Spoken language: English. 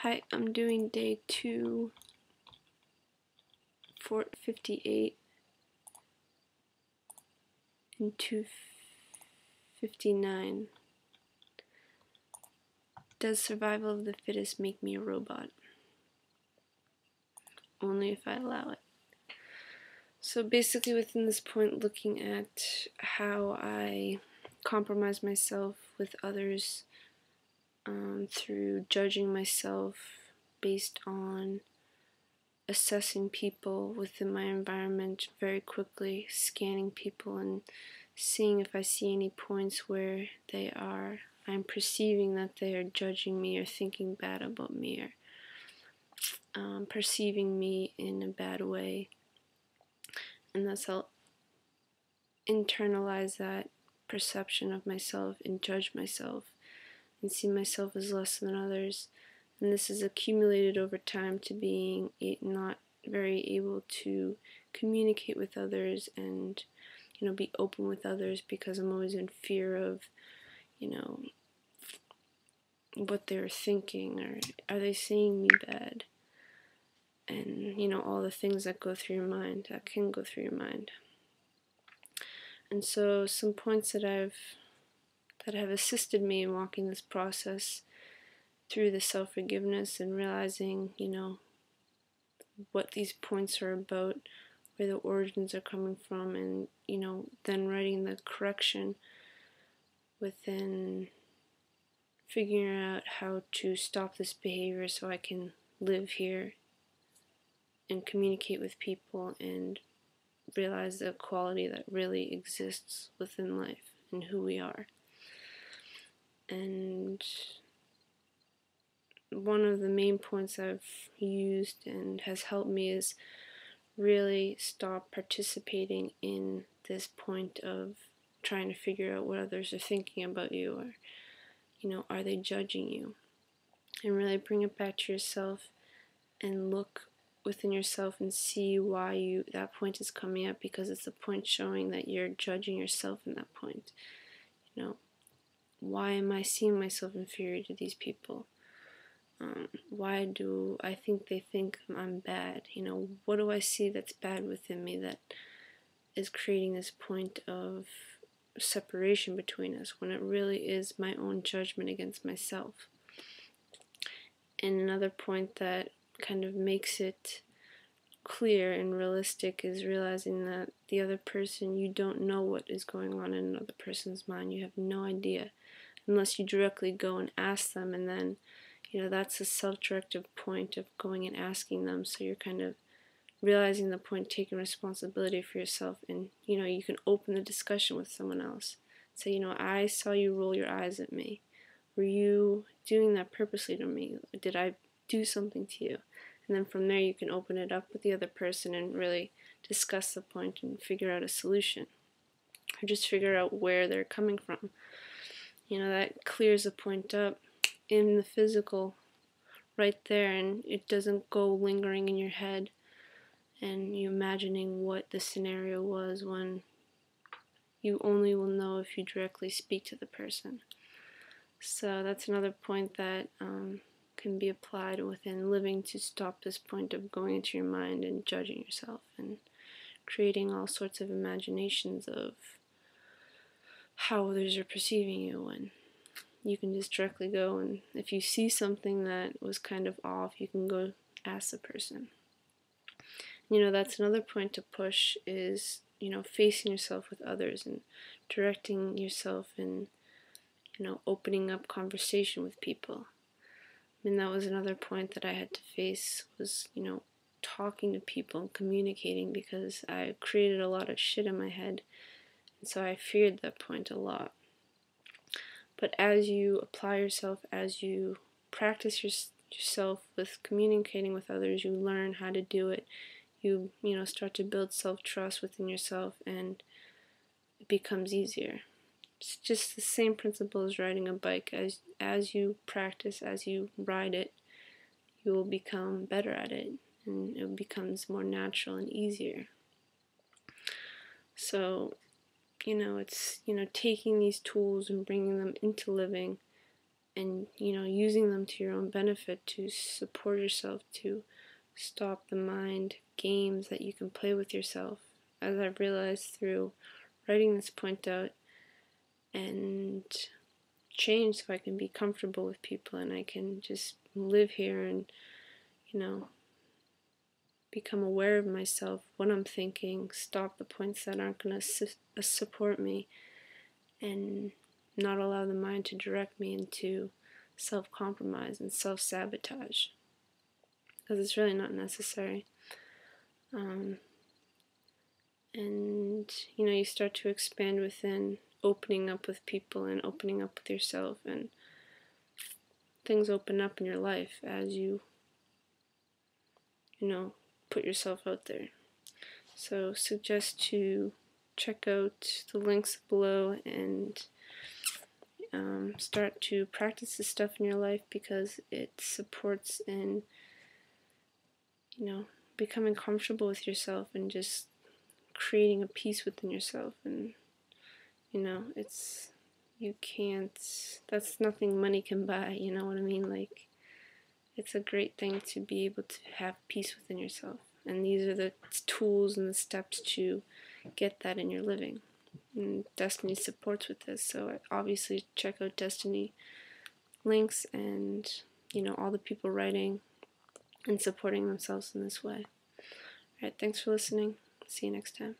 Hi, I'm doing day 2, 458 and 259. Does survival of the fittest make me a robot? Only if I allow it. So basically within this point, looking at how I compromise myself with others through judging myself based on assessing people within my environment very quickly, scanning people and seeing if I see any points where I'm perceiving that they are judging me or thinking bad about me or perceiving me in a bad way. And thus I'll internalize that perception of myself and judge myself and see myself as less than others. And this is accumulated over time to being not very able to communicate with others and be open with others because I'm always in fear of what they're thinking, or are they seeing me bad, and all the things that go through your mind, that can go through your mind. And so some points that have assisted me in walking this process through the self-forgiveness and realizing what these points are about, where the origins are coming from, and then writing the correction within figuring out how to stop this behavior so I can live here and communicate with people and realize the quality that really exists within life and who we are. And one of the main points I've used and has helped me is really stop participating in this point of trying to figure out what others are thinking about you, or are they judging you, and really bring it back to yourself and look within yourself and see why that point is coming up, because it's a point showing that you're judging yourself in that point. Why am I seeing myself inferior to these people? Why do I think they think I'm bad? What do I see that's bad within me that is creating this point of separation between us, when it really is my own judgment against myself? And another point that kind of makes it clear and realistic is realizing that the other person, you don't know what is going on in another person's mind. You have no idea unless you directly go and ask them, and then that's a self-directive point of going and asking them. So you're kind of realizing the point, taking responsibility for yourself, and you can open the discussion with someone else. Say, I saw you roll your eyes at me. Were you doing that purposely to me? Did I do something to you? And then from there you can open it up with the other person and really discuss the point and figure out a solution, or just figure out where they're coming from. That clears the point up in the physical right there, and it doesn't go lingering in your head and you imagining what the scenario was, when you only will know if you directly speak to the person. So that's another point that can be applied within living, to stop this point of going into your mind and judging yourself and creating all sorts of imaginations of how others are perceiving you, when you can just directly go, and if you see something that was kind of off, you can go ask the person. That's another point to push, is facing yourself with others and directing yourself and opening up conversation with people. That was another point that I had to face, was talking to people and communicating, because I created a lot of shit in my head, and so I feared that point a lot. But as you apply yourself, as you practice yourself with communicating with others, you learn how to do it. You start to build self-trust within yourself, and it becomes easier. It's just the same principle as riding a bike. As you practice, as you ride it, you will become better at it, and it becomes more natural and easier. So it's taking these tools and bringing them into living, and using them to your own benefit to support yourself, to stop the mind games that you can play with yourself, as I've realized through writing this point out, and change so I can be comfortable with people and I can just live here and become aware of myself, what I'm thinking, stop the points that aren't going to support me, and not allow the mind to direct me into self-compromise and self-sabotage, because it's really not necessary. And you start to expand within, opening up with people and opening up with yourself, and things open up in your life as you put yourself out there. So suggest to check out the links below and start to practice this stuff in your life, because it supports in becoming comfortable with yourself and just creating a peace within yourself. And that's nothing money can buy, you know what I mean? Like, it's a great thing to be able to have peace within yourself, and these are the tools and the steps to get that in your living. And Desteni supports with this, so obviously check out Desteni links and all the people writing and supporting themselves in this way. Alright, thanks for listening. See you next time.